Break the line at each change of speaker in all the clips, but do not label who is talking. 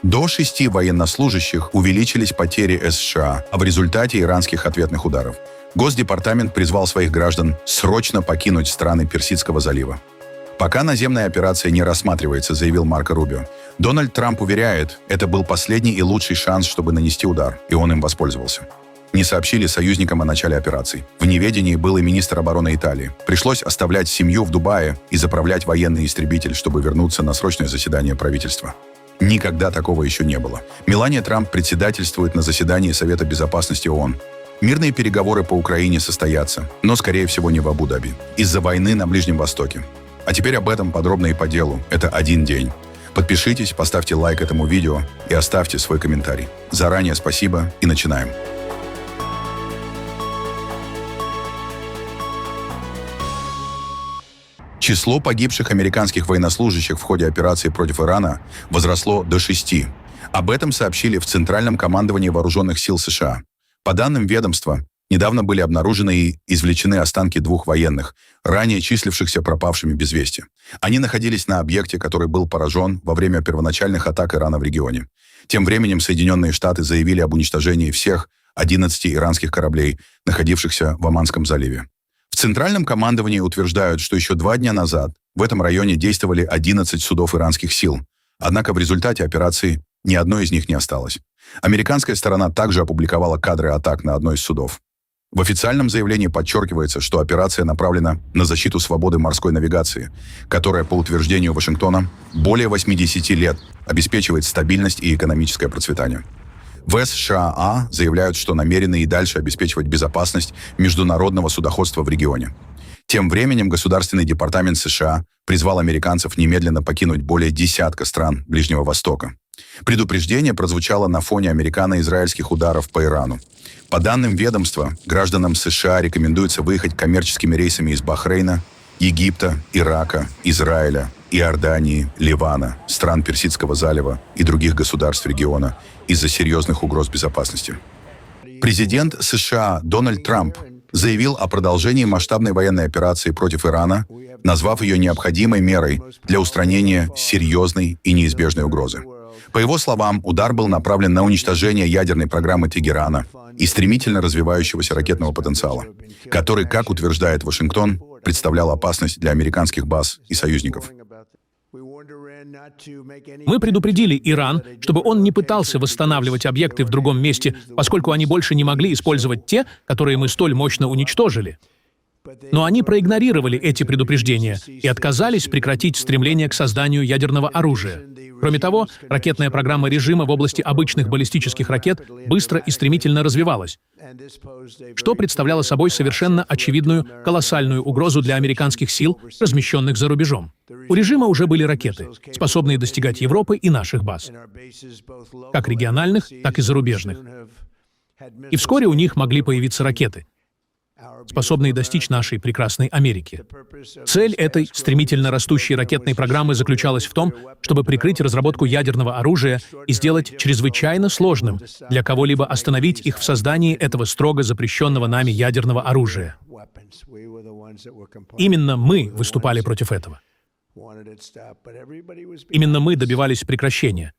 До 6 военнослужащих увеличились потери США, а в результате иранских ответных ударов. Госдепартамент призвал своих граждан срочно покинуть страны Персидского залива. «Пока наземная операция не рассматривается», — заявил Марко Рубио. Дональд Трамп уверяет, это был последний и лучший шанс, чтобы нанести удар, и он им воспользовался. Не сообщили союзникам о начале операций. В неведении был и министр обороны Италии. Пришлось оставлять семью в Дубае и заправлять военный истребитель, чтобы вернуться на срочное заседание правительства. Никогда такого еще не было. Мелания Трамп председательствует на заседании Совета безопасности ООН. Мирные переговоры по Украине состоятся, но, скорее всего, не в Абу-Даби, из-за войны на Ближнем Востоке. А теперь об этом подробно и по делу. Это один день. Подпишитесь, поставьте лайк этому видео и оставьте свой комментарий. Заранее спасибо и начинаем. Число погибших американских военнослужащих в ходе операции против Ирана возросло до 6. Об этом сообщили в Центральном командовании Вооруженных сил США. По данным ведомства, недавно были обнаружены и извлечены останки 2 военных, ранее числившихся пропавшими без вести. Они находились на объекте, который был поражен во время первоначальных атак Ирана в регионе. Тем временем Соединенные Штаты заявили об уничтожении всех 11 иранских кораблей, находившихся в Оманском заливе. В Центральном командовании утверждают, что еще 2 дня назад в этом районе действовали 11 судов иранских сил. Однако в результате операции ни одной из них не осталось. Американская сторона также опубликовала кадры атак на одно из судов. В официальном заявлении подчеркивается, что операция направлена на защиту свободы морской навигации, которая, по утверждению Вашингтона, более 80 лет обеспечивает стабильность и экономическое процветание. В США заявляют, что намерены и дальше обеспечивать безопасность международного судоходства в регионе. Тем временем Государственный департамент США призвал американцев немедленно покинуть более десятка стран Ближнего Востока. Предупреждение прозвучало на фоне американо-израильских ударов по Ирану. По данным ведомства, гражданам США рекомендуется выехать коммерческими рейсами из Бахрейна, Египта, Ирака, Израиля, Иордании, Ливана, стран Персидского залива и других государств региона из-за серьезных угроз безопасности. Президент США Дональд Трамп заявил о продолжении масштабной военной операции против Ирана, назвав ее необходимой мерой для устранения серьезной и неизбежной угрозы. По его словам, удар был направлен на уничтожение ядерной программы Тегерана и стремительно развивающегося ракетного потенциала, который, как утверждает Вашингтон, представлял опасность для американских баз и союзников.
Мы предупредили Иран, чтобы он не пытался восстанавливать объекты в другом месте, поскольку они больше не могли использовать те, которые мы столь мощно уничтожили. Но они проигнорировали эти предупреждения и отказались прекратить стремление к созданию ядерного оружия. Кроме того, ракетная программа режима в области обычных баллистических ракет быстро и стремительно развивалась, что представляло собой совершенно очевидную колоссальную угрозу для американских сил, размещенных за рубежом. У режима уже были ракеты, способные достигать Европы и наших баз, как региональных, так и зарубежных. И вскоре у них могли появиться ракеты, способные достичь нашей прекрасной Америки. Цель этой стремительно растущей ракетной программы заключалась в том, чтобы прикрыть разработку ядерного оружия и сделать чрезвычайно сложным для кого-либо остановить их в создании этого строго запрещенного нами ядерного оружия. Именно мы выступали против этого. Именно мы добивались прекращения.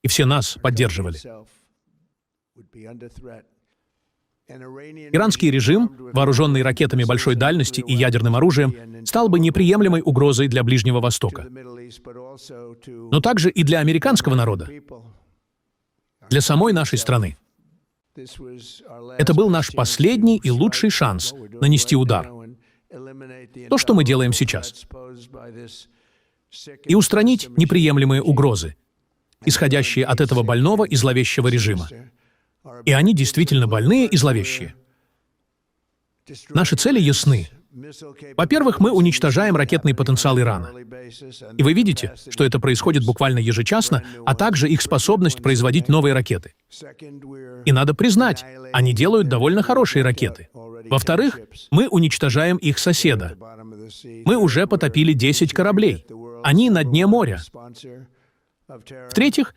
И все нас поддерживали. Иранский режим, вооруженный ракетами большой дальности и ядерным оружием, стал бы неприемлемой угрозой для Ближнего Востока, но также и для американского народа, для самой нашей страны. Это был наш последний и лучший шанс нанести удар. То, что мы делаем сейчас. И устранить неприемлемые угрозы, исходящие от этого больного и зловещего режима. И они действительно больные и зловещие. Наши цели ясны. Во-первых, мы уничтожаем ракетный потенциал Ирана. И вы видите, что это происходит буквально ежечасно, а также их способность производить новые ракеты. И надо признать, они делают довольно хорошие ракеты. Во-вторых, мы уничтожаем их соседа. Мы уже потопили 10 кораблей. Они на дне моря. В-третьих,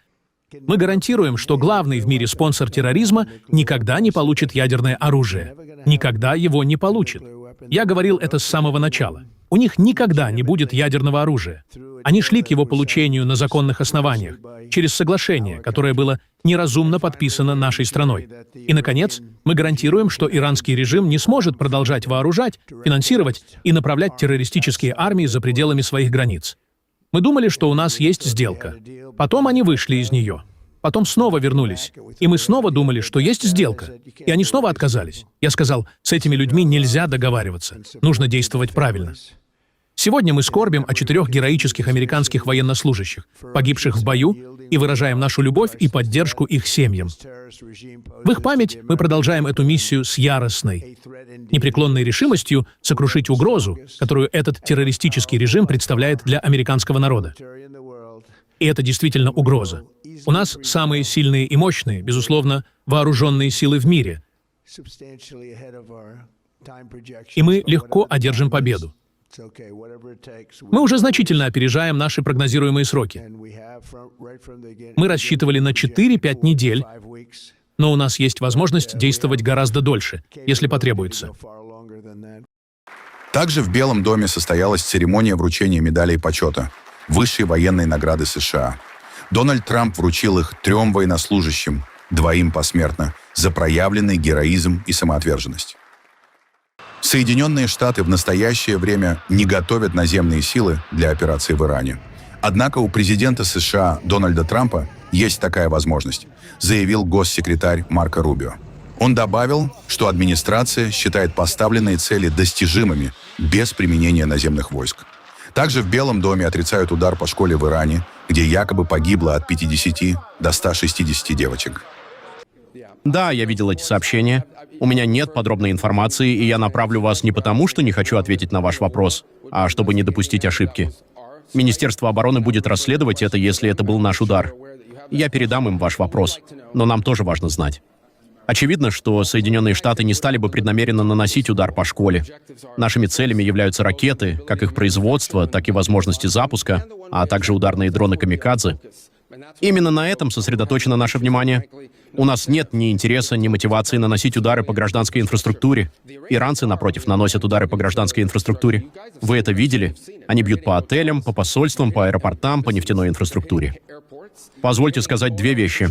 мы гарантируем, что главный в мире спонсор терроризма никогда не получит ядерное оружие. Никогда его не получит. Я говорил это с самого начала. У них никогда не будет ядерного оружия. Они шли к его получению на законных основаниях, через соглашение, которое было неразумно подписано нашей страной. И, наконец, мы гарантируем, что иранский режим не сможет продолжать вооружать, финансировать и направлять террористические армии за пределами своих границ. Мы думали, что у нас есть сделка. Потом они вышли из нее. Потом снова вернулись. И мы снова думали, что есть сделка. И они снова отказались. Я сказал, с этими людьми нельзя договариваться. Нужно действовать правильно. Сегодня мы скорбим о 4 героических американских военнослужащих, погибших в бою, и выражаем нашу любовь и поддержку их семьям. В их память мы продолжаем эту миссию с яростной, непреклонной решимостью сокрушить угрозу, которую этот террористический режим представляет для американского народа. И это действительно угроза. У нас самые сильные и мощные, безусловно, вооруженные силы в мире. И мы легко одержим победу. Мы уже значительно опережаем наши прогнозируемые сроки. Мы рассчитывали на 4-5 недель, но у нас есть возможность действовать гораздо дольше, если потребуется.
Также в Белом доме состоялась церемония вручения медалей почета высшей военной награды США. Дональд Трамп вручил их 3 военнослужащим, 2 посмертно, за проявленный героизм и самоотверженность. Соединенные Штаты в настоящее время не готовят наземные силы для операции в Иране. Однако у президента США Дональда Трампа есть такая возможность, заявил госсекретарь Марко Рубио. Он добавил, что администрация считает поставленные цели достижимыми без применения наземных войск. Также в Белом доме отрицают удар по школе в Иране, где якобы погибло от 50 до 160 девочек.
Да, я видел эти сообщения. У меня нет подробной информации, и я направлю вас не потому, что не хочу ответить на ваш вопрос, а чтобы не допустить ошибки. Министерство обороны будет расследовать это, если это был наш удар. Я передам им ваш вопрос, но нам тоже важно знать. Очевидно, что Соединенные Штаты не стали бы преднамеренно наносить удар по школе. Нашими целями являются ракеты, как их производство, так и возможности запуска, а также ударные дроны «Камикадзе». Именно на этом сосредоточено наше внимание. У нас нет ни интереса, ни мотивации наносить удары по гражданской инфраструктуре. Иранцы, напротив, наносят удары по гражданской инфраструктуре. Вы это видели? Они бьют по отелям, по посольствам, по аэропортам, по нефтяной инфраструктуре. Позвольте сказать 2 вещи.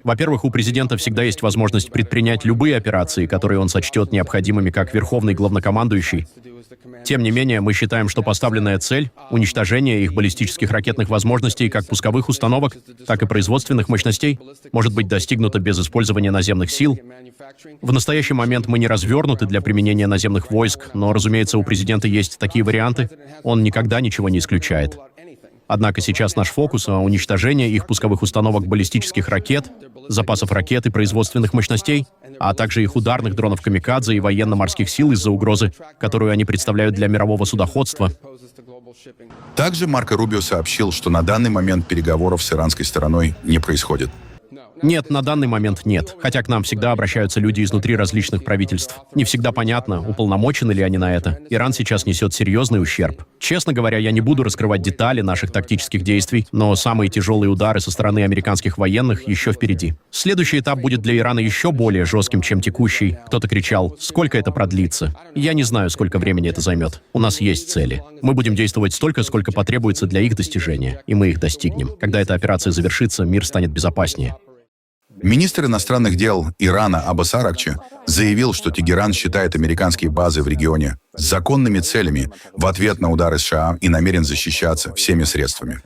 Во-первых, у президента всегда есть возможность предпринять любые операции, которые он сочтет необходимыми как верховный главнокомандующий. Тем не менее, мы считаем, что поставленная цель — уничтожение их баллистических ракетных возможностей как пусковых установок, так и производственных мощностей — может быть достигнута без использования наземных сил. В настоящий момент мы не развернуты для применения наземных войск, но, разумеется, у президента есть такие варианты. Он никогда ничего не исключает. Однако сейчас наш фокус — уничтожение их пусковых установок баллистических ракет, запасов ракет и производственных мощностей, а также их ударных дронов «Камикадзе» и военно-морских сил из-за угрозы, которую они представляют для мирового судоходства.
Также Марко Рубио сообщил, что на данный момент переговоров с иранской стороной не происходит.
Нет, на данный момент нет. Хотя к нам всегда обращаются люди изнутри различных правительств. Не всегда понятно, уполномочены ли они на это. Иран сейчас несет серьезный ущерб. Честно говоря, я не буду раскрывать детали наших тактических действий, но самые тяжелые удары со стороны американских военных еще впереди. Следующий этап будет для Ирана еще более жестким, чем текущий. Кто-то кричал: «Сколько это продлится?» Я не знаю, сколько времени это займет. У нас есть цели. Мы будем действовать столько, сколько потребуется для их достижения, и мы их достигнем. Когда эта операция завершится, мир станет безопаснее.
Министр иностранных дел Ирана Аббас Аракчи заявил, что Тегеран считает американские базы в регионе законными целями в ответ на удары США и намерен защищаться всеми средствами.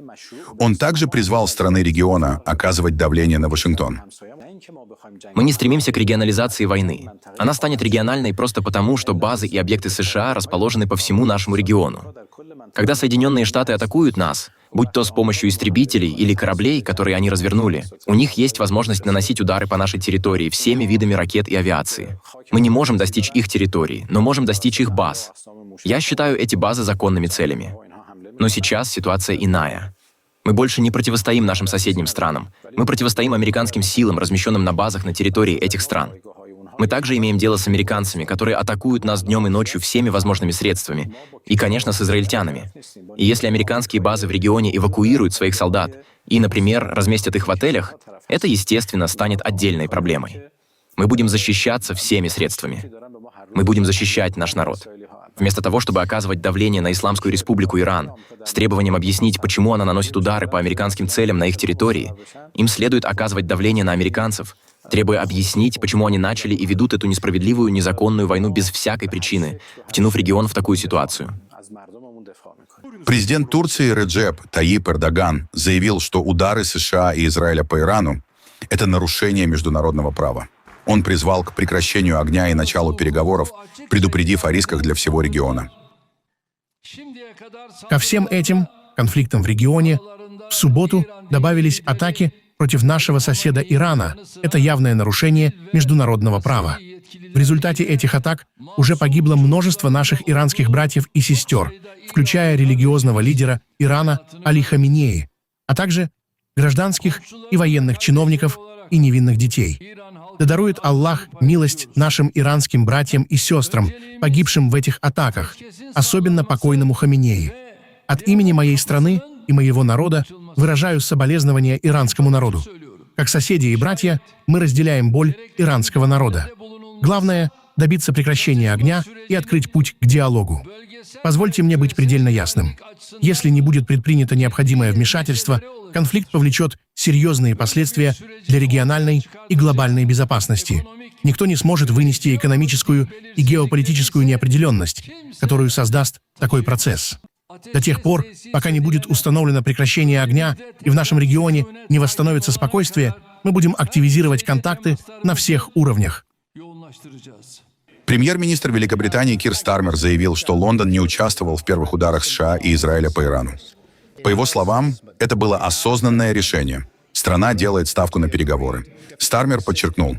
Он также призвал страны региона оказывать давление на Вашингтон.
Мы не стремимся к регионализации войны. Она станет региональной просто потому, что базы и объекты США расположены по всему нашему региону. Когда Соединенные Штаты атакуют нас, будь то с помощью истребителей или кораблей, которые они развернули, у них есть возможность наносить удары по нашей территории всеми видами ракет и авиации. Мы не можем достичь их территории, но можем достичь их баз. Я считаю эти базы законными целями. Но сейчас ситуация иная. Мы больше не противостоим нашим соседним странам. Мы противостоим американским силам, размещенным на базах на территории этих стран. Мы также имеем дело с американцами, которые атакуют нас днем и ночью всеми возможными средствами. И, конечно, с израильтянами. И если американские базы в регионе эвакуируют своих солдат и, например, разместят их в отелях, это, естественно, станет отдельной проблемой. Мы будем защищаться всеми средствами. Мы будем защищать наш народ. Вместо того, чтобы оказывать давление на Исламскую Республику Иран с требованием объяснить, почему она наносит удары по американским целям на их территории, им следует оказывать давление на американцев, требуя объяснить, почему они начали и ведут эту несправедливую, незаконную войну без всякой причины, втянув регион в такую ситуацию.
Президент Турции Реджеп Таyyip Эрдоган заявил, что удары США и Израиля по Ирану – это нарушение международного права. Он призвал к прекращению огня и началу переговоров, предупредив о рисках для всего региона.
Ко всем этим конфликтам в регионе в субботу добавились атаки против нашего соседа Ирана. Это явное нарушение международного права. В результате этих атак уже погибло множество наших иранских братьев и сестер, включая религиозного лидера Ирана Али Хаминеи, а также гражданских и военных чиновников и невинных детей. Да дарует Аллах милость нашим иранским братьям и сестрам, погибшим в этих атаках, особенно покойному Хаминеи. От имени моей страны и моего народа выражаю соболезнования иранскому народу. Как соседи и братья, мы разделяем боль иранского народа. Главное – добиться прекращения огня и открыть путь к диалогу. Позвольте мне быть предельно ясным. Если не будет предпринято необходимое вмешательство, конфликт повлечет серьезные последствия для региональной и глобальной безопасности. Никто не сможет вынести экономическую и геополитическую неопределенность, которую создаст такой процесс. До тех пор, пока не будет установлено прекращение огня и в нашем регионе не восстановится спокойствие, мы будем активизировать контакты на всех уровнях.
Премьер-министр Великобритании Кир Стармер заявил, что Лондон не участвовал в первых ударах США и Израиля по Ирану. По его словам, это было осознанное решение. Страна делает ставку на переговоры. Стармер подчеркнул,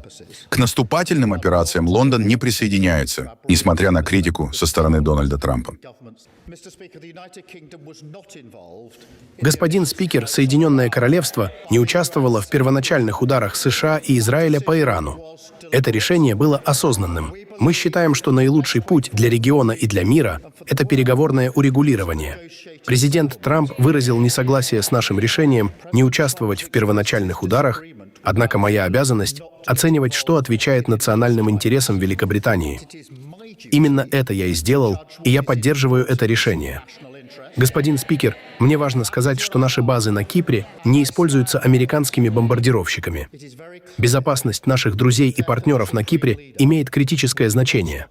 к наступательным операциям Лондон не присоединяется, несмотря на критику со стороны Дональда Трампа.
Господин спикер, Соединенное Королевство не участвовало в первоначальных ударах США и Израиля по Ирану. Это решение было осознанным. Мы считаем, что наилучший путь для региона и для мира – это переговорное урегулирование. Президент Трамп выразил несогласие с нашим решением не участвовать в первоначальных ударах, однако моя обязанность – оценивать, что отвечает национальным интересам Великобритании. Именно это я и сделал, и я поддерживаю это решение. Господин спикер, мне важно сказать, что наши базы на Кипре не используются американскими бомбардировщиками. Безопасность наших друзей и партнеров на Кипре имеет критическое значение.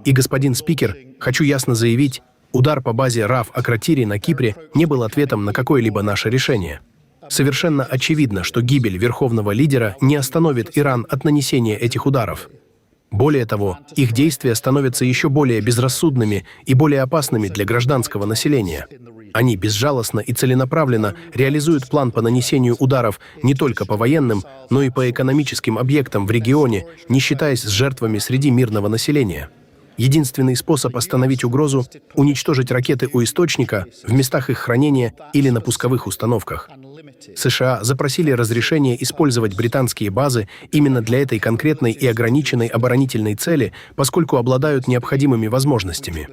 И, господин спикер, хочу ясно заявить, удар по базе РАФ Акротири на Кипре не был ответом на какое-либо наше решение. Совершенно очевидно, что гибель верховного лидера не остановит Иран от нанесения этих ударов. Более того, их действия становятся еще более безрассудными и более опасными для гражданского населения. Они безжалостно и целенаправленно реализуют план по нанесению ударов не только по военным, но и по экономическим объектам в регионе, не считаясь с жертвами среди мирного населения. Единственный способ остановить угрозу – уничтожить ракеты у источника, в местах их хранения или на пусковых установках. США запросили разрешение использовать британские базы именно для этой конкретной и ограниченной оборонительной цели, поскольку обладают необходимыми возможностями.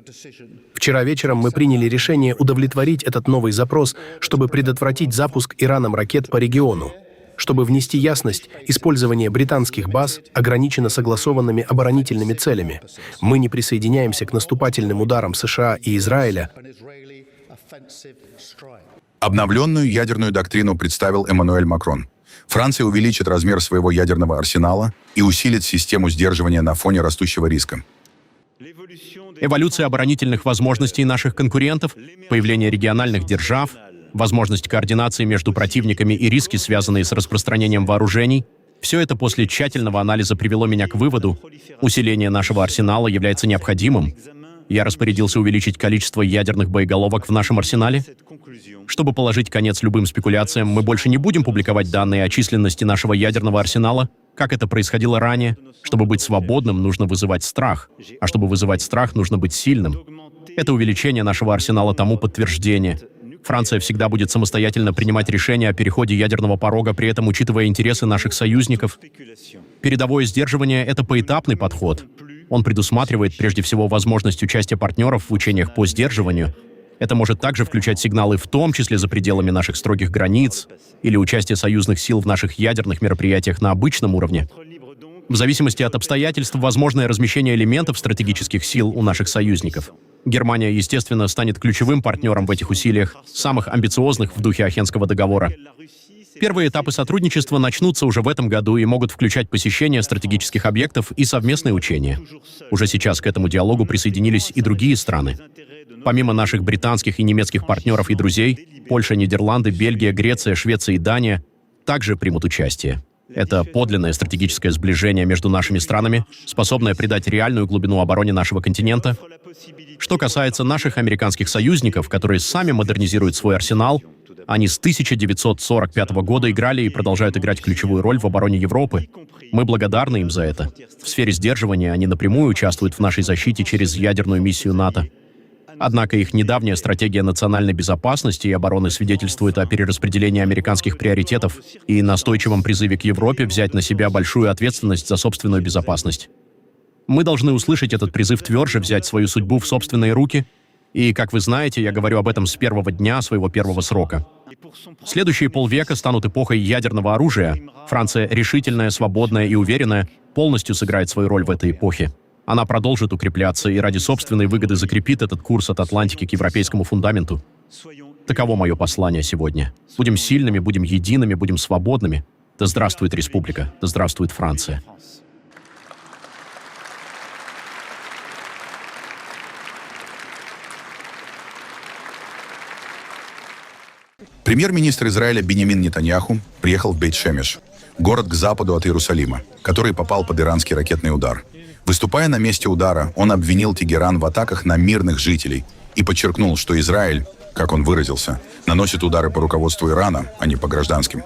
Вчера вечером мы приняли решение удовлетворить этот новый запрос, чтобы предотвратить запуск Ираном ракет по региону. Чтобы внести ясность, использование британских баз ограничено согласованными оборонительными целями. Мы не присоединяемся к наступательным ударам США и Израиля.
Обновленную ядерную доктрину представил Эммануэль Макрон. Франция увеличит размер своего ядерного арсенала и усилит систему сдерживания на фоне растущего риска.
Эволюция оборонительных возможностей наших конкурентов, появление региональных держав, возможность координации между противниками и риски, связанные с распространением вооружений — все это после тщательного анализа привело меня к выводу, усиление нашего арсенала является необходимым. Я распорядился увеличить количество ядерных боеголовок в нашем арсенале. Чтобы положить конец любым спекуляциям, мы больше не будем публиковать данные о численности нашего ядерного арсенала, как это происходило ранее. Чтобы быть свободным, нужно вызывать страх. А чтобы вызывать страх, нужно быть сильным. Это увеличение нашего арсенала тому подтверждение. Франция всегда будет самостоятельно принимать решения о переходе ядерного порога, при этом учитывая интересы наших союзников. Передовое сдерживание — это поэтапный подход. Он предусматривает прежде всего возможность участия партнеров в учениях по сдерживанию. Это может также включать сигналы, в том числе за пределами наших строгих границ, или участие союзных сил в наших ядерных мероприятиях на обычном уровне. В зависимости от обстоятельств, возможное размещение элементов стратегических сил у наших союзников. Германия, естественно, станет ключевым партнером в этих усилиях, самых амбициозных в духе Ахенского договора. Первые этапы сотрудничества начнутся уже в этом году и могут включать посещение стратегических объектов и совместные учения. Уже сейчас к этому диалогу присоединились и другие страны. Помимо наших британских и немецких партнеров и друзей, Польша, Нидерланды, Бельгия, Греция, Швеция и Дания также примут участие. Это подлинное стратегическое сближение между нашими странами, способное придать реальную глубину обороне нашего континента. Что касается наших американских союзников, которые сами модернизируют свой арсенал, они с 1945 года играли и продолжают играть ключевую роль в обороне Европы. Мы благодарны им за это. В сфере сдерживания они напрямую участвуют в нашей защите через ядерную миссию НАТО. Однако их недавняя стратегия национальной безопасности и обороны свидетельствует о перераспределении американских приоритетов и настойчивом призыве к Европе взять на себя большую ответственность за собственную безопасность. Мы должны услышать этот призыв тверже взять свою судьбу в собственные руки, и, как вы знаете, я говорю об этом с первого дня своего первого срока. Следующие полвека станут эпохой ядерного оружия. Франция, решительная, свободная и уверенная, полностью сыграет свою роль в этой эпохе. Она продолжит укрепляться и ради собственной выгоды закрепит этот курс от Атлантики к европейскому фундаменту. Таково мое послание сегодня. Будем сильными, будем едиными, будем свободными. Да здравствует республика, да здравствует Франция.
Премьер-министр Израиля Биньямин Нетаньяху приехал в Бейт-Шемеш, город к западу от Иерусалима, который попал под иранский ракетный удар. Выступая на месте удара, он обвинил Тегеран в атаках на мирных жителей и подчеркнул, что Израиль, как он выразился, наносит удары по руководству Ирана, а не по гражданским.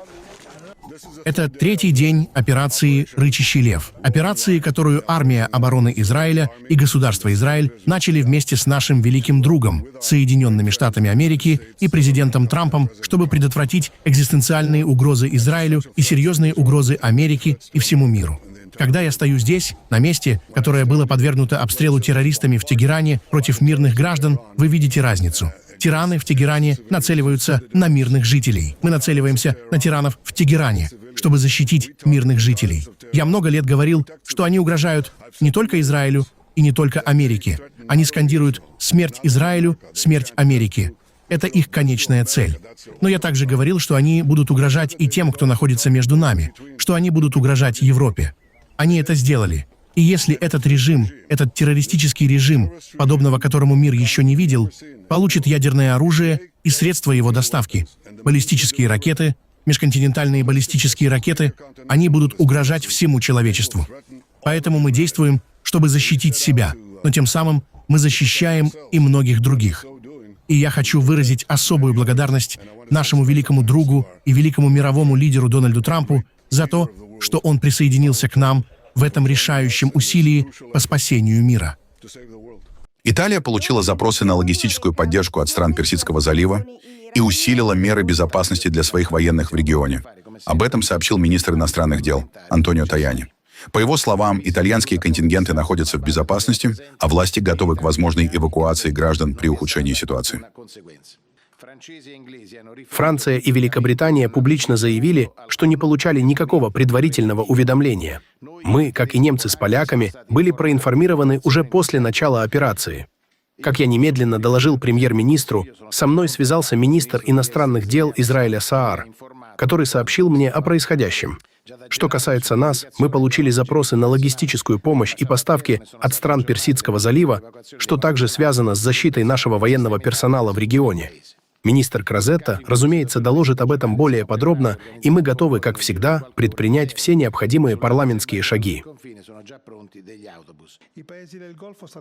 Это третий день операции «Рычащий лев». Операции, которую армия обороны Израиля и государство Израиль начали вместе с нашим великим другом, Соединенными Штатами Америки и президентом Трампом, чтобы предотвратить экзистенциальные угрозы Израилю и серьезные угрозы Америке и всему миру. Когда я стою здесь, на месте, которое было подвергнуто обстрелу террористами в Тегеране против мирных граждан, вы видите разницу. Тираны в Тегеране нацеливаются на мирных жителей. Мы нацеливаемся на тиранов в Тегеране, чтобы защитить мирных жителей. Я много лет говорил, что они угрожают не только Израилю и не только Америке. Они скандируют «Смерть Израилю, смерть Америке». Это их конечная цель. Но я также говорил, что они будут угрожать и тем, кто находится между нами, что они будут угрожать Европе. Они это сделали. И если этот режим, этот террористический режим, подобного которому мир еще не видел, получит ядерное оружие и средства его доставки, баллистические ракеты, межконтинентальные баллистические ракеты, они будут угрожать всему человечеству. Поэтому мы действуем, чтобы защитить себя, но тем самым мы защищаем и многих других. И я хочу выразить особую благодарность нашему великому другу и великому мировому лидеру Дональду Трампу за то, что он присоединился к нам в этом решающем усилии по спасению мира.
Италия получила запросы на логистическую поддержку от стран Персидского залива и усилила меры безопасности для своих военных в регионе. Об этом сообщил министр иностранных дел Антонио Таяни. По его словам, итальянские контингенты находятся в безопасности, а власти готовы к возможной эвакуации граждан при ухудшении ситуации.
Франция и Великобритания публично заявили, что не получали никакого предварительного уведомления. Мы, как и немцы с поляками, были проинформированы уже после начала операции. Как я немедленно доложил премьер-министру, со мной связался министр иностранных дел Израиля Саар, который сообщил мне о происходящем. Что касается нас, мы получили запросы на логистическую помощь и поставки от стран Персидского залива, что также связано с защитой нашего военного персонала в регионе. Министр Крозетта, разумеется, доложит об этом более подробно, и мы готовы, как всегда, предпринять все необходимые парламентские шаги.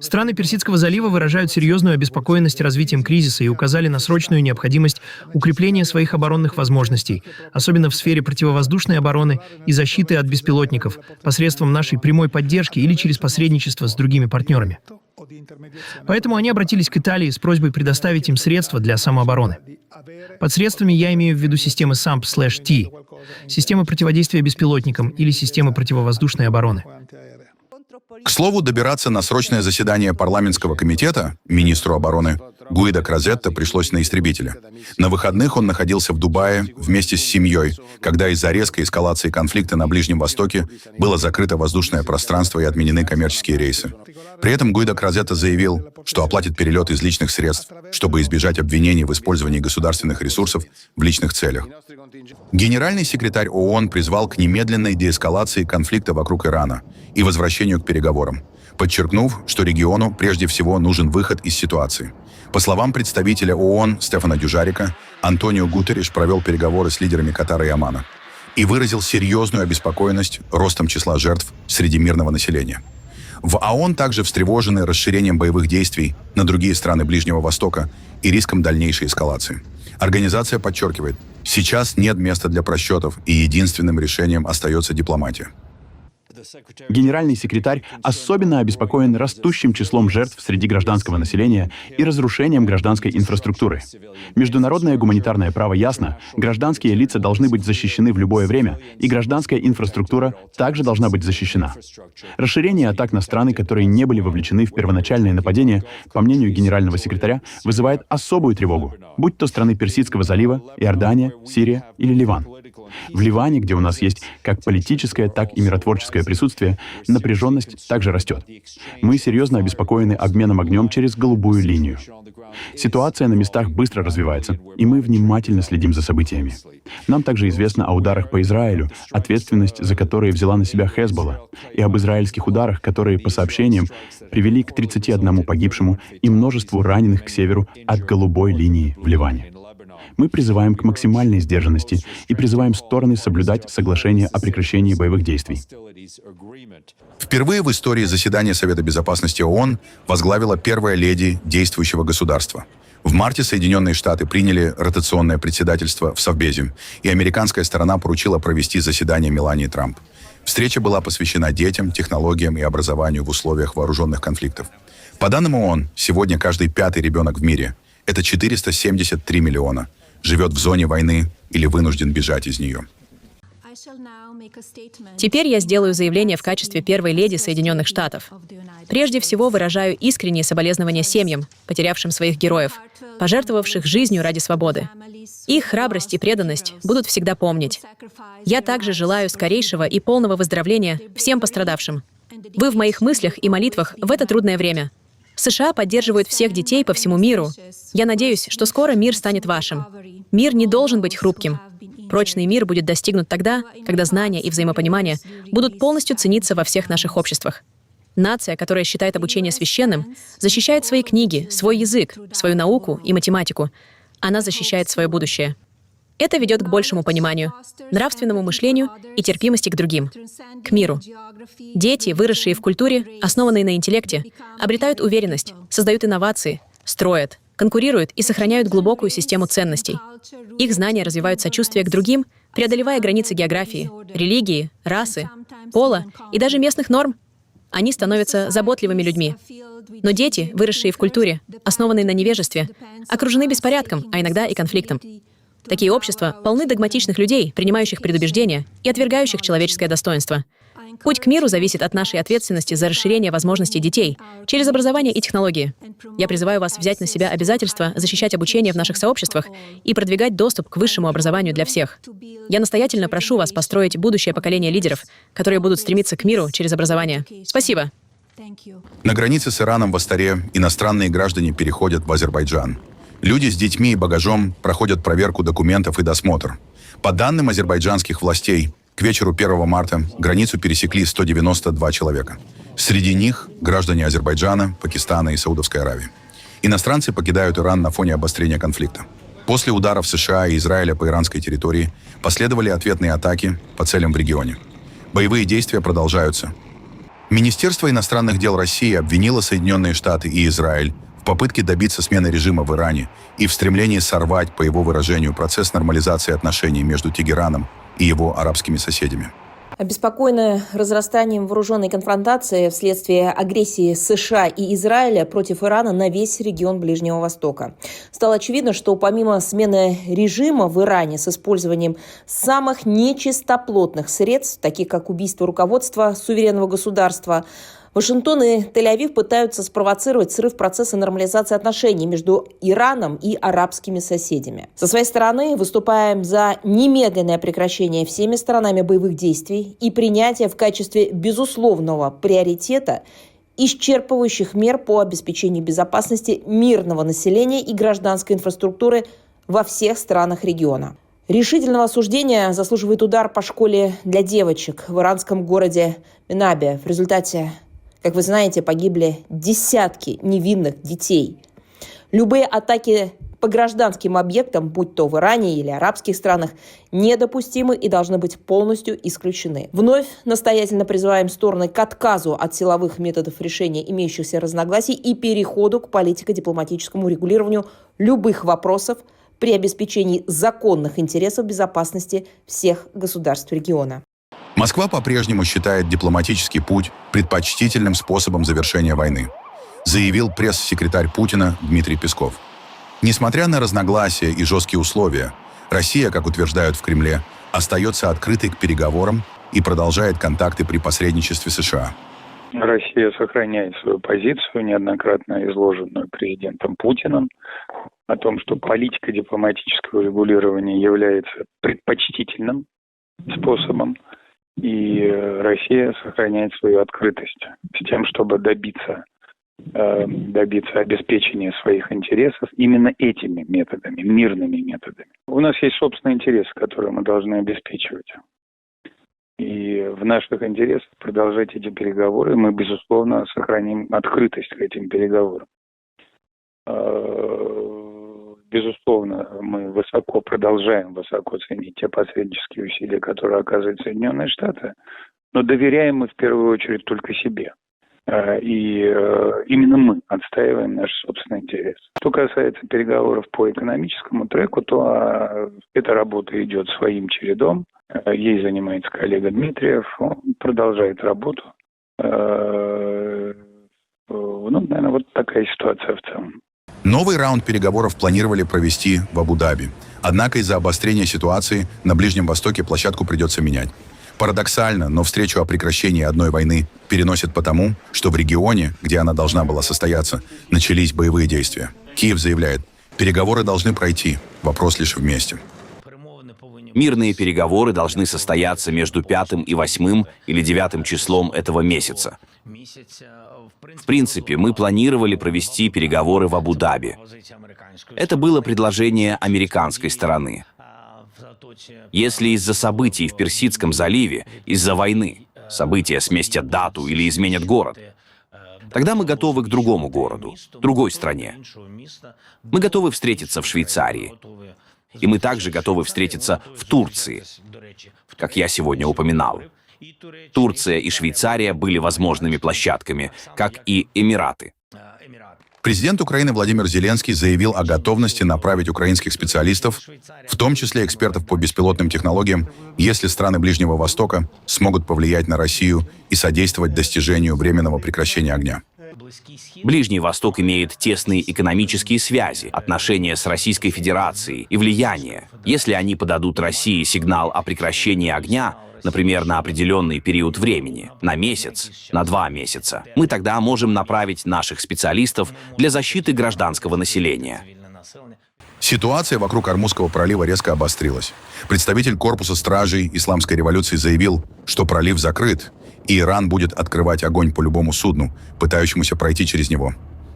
Страны Персидского залива выражают серьезную обеспокоенность развитием кризиса и указали на срочную необходимость укрепления своих оборонных возможностей, особенно в сфере противовоздушной обороны и защиты от беспилотников, посредством нашей прямой поддержки или через посредничество с другими партнерами. Поэтому они обратились к Италии с просьбой предоставить им средства для самообороны. Под средствами я имею в виду системы SAMP/T, системы противодействия беспилотникам или системы противовоздушной обороны.
К слову, добираться на срочное заседание парламентского комитета министру обороны Гуидо Кразетто пришлось на истребителе. На выходных он находился в Дубае вместе с семьей, когда из-за резкой эскалации конфликта на Ближнем Востоке было закрыто воздушное пространство и отменены коммерческие рейсы. При этом Гуидо Кразетто заявил, что оплатит перелет из личных средств, чтобы избежать обвинений в использовании государственных ресурсов в личных целях. Генеральный секретарь ООН призвал к немедленной деэскалации конфликта вокруг Ирана и возвращению к переговорам, подчеркнув, что региону прежде всего нужен выход из ситуации. По словам представителя ООН Стефана Дюжарика, Антонио Гутерриш провел переговоры с лидерами Катара и Омана и выразил серьезную обеспокоенность ростом числа жертв среди мирного населения. В ООН также встревожены расширением боевых действий на другие страны Ближнего Востока и риском дальнейшей эскалации. Организация подчеркивает, сейчас нет места для просчетов, и единственным решением остается дипломатия.
Генеральный секретарь особенно обеспокоен растущим числом жертв среди гражданского населения и разрушением гражданской инфраструктуры. Международное гуманитарное право ясно, гражданские лица должны быть защищены в любое время, и гражданская инфраструктура также должна быть защищена. Расширение атак на страны, которые не были вовлечены в первоначальное нападение, по мнению генерального секретаря, вызывает особую тревогу, будь то страны Персидского залива, Иордания, Сирия или Ливан. В Ливане, где у нас есть как политическое, так и миротворческое присутствие, напряженность также растет. Мы серьезно обеспокоены обменом огнем через голубую линию. Ситуация на местах быстро развивается, и мы внимательно следим за событиями. Нам также известно о ударах по Израилю, ответственность за которые взяла на себя Хезболла, и об израильских ударах, которые, по сообщениям, привели к 31 погибшему и множеству раненых к северу от голубой линии в Ливане. Мы призываем к максимальной сдержанности и призываем стороны соблюдать соглашение о прекращении боевых действий.
Впервые в истории заседания Совета Безопасности ООН возглавила первая леди действующего государства. В марте Соединенные Штаты приняли ротационное председательство в Совбезе, и американская сторона поручила провести заседание Мелании Трамп. Встреча была посвящена детям, технологиям и образованию в условиях вооруженных конфликтов. По данным ООН, сегодня каждый пятый ребенок в мире, это 473 миллиона, живет в зоне войны или вынужден бежать из нее.
Теперь я сделаю заявление в качестве первой леди Соединенных Штатов. Прежде всего выражаю искренние соболезнования семьям, потерявшим своих героев, пожертвовавших жизнью ради свободы. Их храбрость и преданность будут всегда помнить. Я также желаю скорейшего и полного выздоровления всем пострадавшим. Вы в моих мыслях и молитвах в это трудное время. США поддерживают всех детей по всему миру. Я надеюсь, что скоро мир станет вашим. Мир не должен быть хрупким. Прочный мир будет достигнут тогда, когда знания и взаимопонимание будут полностью цениться во всех наших обществах. Нация, которая считает обучение священным, защищает свои книги, свой язык, свою науку и математику. Она защищает свое будущее. Это ведет к большему пониманию, нравственному мышлению и терпимости к другим, к миру. Дети, выросшие в культуре, основанной на интеллекте, обретают уверенность, создают инновации, строят, конкурируют и сохраняют глубокую систему ценностей. Их знания развивают сочувствие к другим, преодолевая границы географии, религии, расы, пола и даже местных норм. Они становятся заботливыми людьми. Но дети, выросшие в культуре, основанной на невежестве, окружены беспорядком, а иногда и конфликтом. Такие общества полны догматичных людей, принимающих предубеждения и отвергающих человеческое достоинство. Путь к миру зависит от нашей ответственности за расширение возможностей детей через образование и технологии. Я призываю вас взять на себя обязательство защищать обучение в наших сообществах и продвигать доступ к высшему образованию для всех. Я настоятельно прошу вас построить будущее поколение лидеров, которые будут стремиться к миру через образование. Спасибо.
На границе с Ираном в Астаре иностранные граждане переходят в Азербайджан. Люди с детьми и багажом проходят проверку документов и досмотр. По данным азербайджанских властей, к вечеру 1 марта границу пересекли 192 человека. Среди них граждане Азербайджана, Пакистана и Саудовской Аравии. Иностранцы покидают Иран на фоне обострения конфликта. После ударов США и Израиля по иранской территории последовали ответные атаки по целям в регионе. Боевые действия продолжаются. Министерство иностранных дел России обвинило Соединенные Штаты и Израиль в попытке добиться смены режима в Иране и в стремлении сорвать, по его выражению, процесс нормализации отношений между Тегераном и его арабскими соседями.
Обеспокоенная разрастанием вооруженной конфронтации вследствие агрессии США и Израиля против Ирана на весь регион Ближнего Востока. Стало очевидно, что помимо смены режима в Иране с использованием самых нечистоплотных средств, таких как убийство руководства суверенного государства, Вашингтон и Тель-Авив пытаются спровоцировать срыв процесса нормализации отношений между Ираном и арабскими соседями. Со своей стороны выступаем за немедленное прекращение всеми сторонами боевых действий и принятие в качестве безусловного приоритета исчерпывающих мер по обеспечению безопасности мирного населения и гражданской инфраструктуры во всех странах региона. Решительного осуждения заслуживает удар по школе для девочек в иранском городе Менабе. В результате, как вы знаете, погибли десятки невинных детей. Любые атаки по гражданским объектам, будь то в Иране или арабских странах, недопустимы и должны быть полностью исключены. Вновь настоятельно призываем стороны к отказу от силовых методов решения имеющихся разногласий и переходу к политико-дипломатическому регулированию любых вопросов при обеспечении законных интересов безопасности всех государств региона.
Москва по-прежнему считает дипломатический путь предпочтительным способом завершения войны, заявил пресс-секретарь Путина Дмитрий Песков. Несмотря на разногласия и жесткие условия, Россия, как утверждают в Кремле, остается открытой к переговорам и продолжает контакты при посредничестве США.
Россия сохраняет свою позицию, неоднократно изложенную президентом Путиным, о том, что политика дипломатического регулирования является предпочтительным способом, и Россия сохраняет свою открытость с тем, чтобы добиться обеспечения своих интересов именно этими методами, мирными методами. У нас есть собственные интересы, которые мы должны обеспечивать. И в наших интересах продолжать эти переговоры. Мы, безусловно, сохраним открытость к этим переговорам. Безусловно, мы продолжаем высоко ценить те посреднические усилия, которые оказывают Соединенные Штаты, но доверяем мы в первую очередь только себе. И именно мы отстаиваем наши собственные интересы. Что касается переговоров по экономическому треку, то эта работа идет своим чередом. Ей занимается коллега Дмитриев, он продолжает работу. Наверное, вот такая ситуация в целом.
Новый раунд переговоров планировали провести в Абу-Даби. Однако из-за обострения ситуации на Ближнем Востоке площадку придется менять. Парадоксально, но встречу о прекращении одной войны переносят потому, что в регионе, где она должна была состояться, начались боевые действия. Киев заявляет, переговоры должны пройти, вопрос лишь в месте.
Мирные переговоры должны состояться между 5 и 8 или 9 числом этого месяца. В принципе, мы планировали провести переговоры в Абу-Даби. Это было предложение американской стороны. Если из-за событий в Персидском заливе, из-за войны, события сместят дату или изменят город, тогда мы готовы к другому городу, другой стране. Мы готовы встретиться в Швейцарии. И мы также готовы встретиться в Турции, как я сегодня упоминал. Турция и Швейцария были возможными площадками, как и Эмираты.
Президент Украины Владимир Зеленский заявил о готовности направить украинских специалистов, в том числе экспертов по беспилотным технологиям, если страны Ближнего Востока смогут повлиять на Россию и содействовать достижению временного прекращения огня.
Ближний Восток имеет тесные экономические связи, отношения с Российской Федерацией и влияние. Если они подадут России сигнал о прекращении огня, например, на определенный период времени, на месяц, на 2 месяца, мы тогда можем направить наших специалистов для защиты гражданского населения.
Ситуация вокруг Ормузского пролива резко обострилась. Представитель корпуса стражей Исламской революции заявил, что пролив закрыт, и Иран будет открывать огонь по любому судну, пытающемуся пройти через него.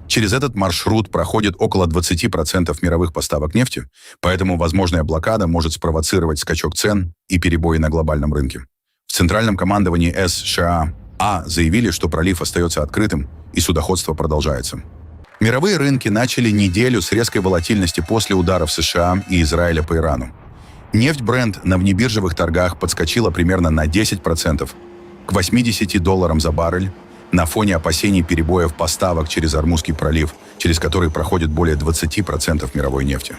Через этот маршрут проходит около 20% мировых поставок нефти, поэтому возможная блокада может спровоцировать скачок цен и перебои на глобальном рынке. В Центральном командовании США заявили, что пролив остается открытым и судоходство продолжается. Мировые рынки начали неделю с резкой волатильности после ударов США и Израиля по Ирану. Нефть Brent на внебиржевых торгах подскочила примерно на 10%, к $80 за баррель, на фоне опасений перебоев поставок через Ормузский пролив, через который проходит более 20% мировой нефти.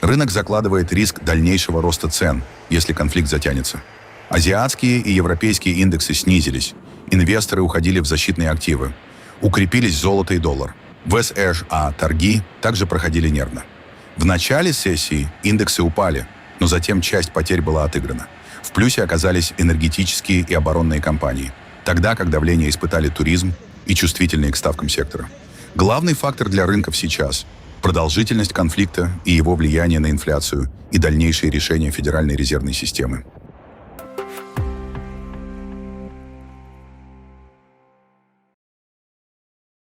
Рынок закладывает риск дальнейшего роста цен, если конфликт затянется. Азиатские и европейские индексы снизились, инвесторы уходили в защитные активы, укрепились золото и доллар. В США торги также проходили нервно. В начале сессии индексы упали, но затем часть потерь была отыграна. В плюсе оказались энергетические и оборонные компании, тогда как давление испытали туризм, и чувствительные к ставкам сектора. Главный фактор для рынков сейчас – продолжительность конфликта и его влияние на инфляцию и дальнейшие решения Федеральной резервной системы.